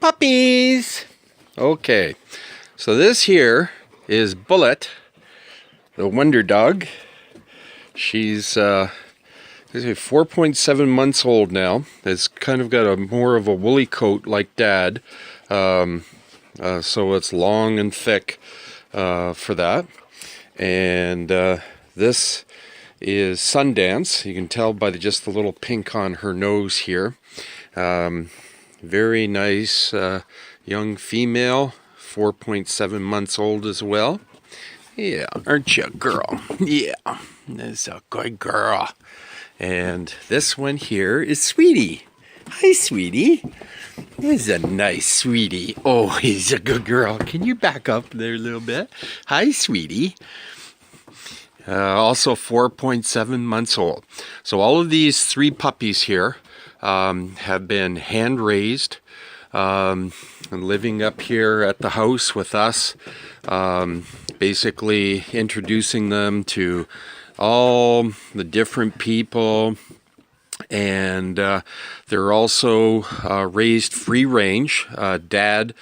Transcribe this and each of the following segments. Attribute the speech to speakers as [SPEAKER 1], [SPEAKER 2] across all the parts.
[SPEAKER 1] Puppies! Okay, so this here is Bullet, the wonder dog. She's 4.7 months old now. It's kind of got a more of a woolly coat like Dad, so it's long and thick for that. And this is Sundance. You can tell by just the little pink on her nose here. Very nice young female, 4.7 months old as well. Yeah, aren't you a girl? Yeah, that's a good girl. And this one here is Sweetie. Hi, Sweetie. He's a nice Sweetie. Oh, he's a good girl. Can you back up there a little bit? Hi, Sweetie. Also 4.7 months old. So all of these 3 puppies here have been hand raised and living up here at the house with us, basically introducing them to all the different people. And they're also raised free range. Dad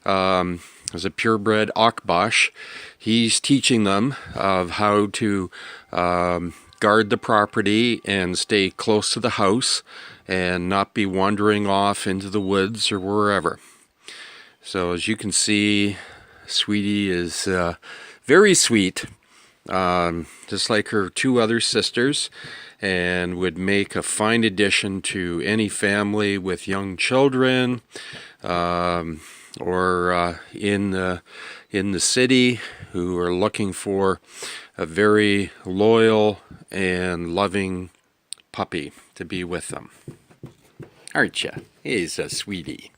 [SPEAKER 1] is a purebred Akbash. He's teaching them of how to guard the property and stay close to the house and not be wandering off into the woods or wherever. So as you can see, Sweetie is very sweet, just like her 2 other sisters, and would make a fine addition to any family with young children, or in the city, who are looking for a very loyal and loving puppy to be with them. Aren't you? He's a sweetie.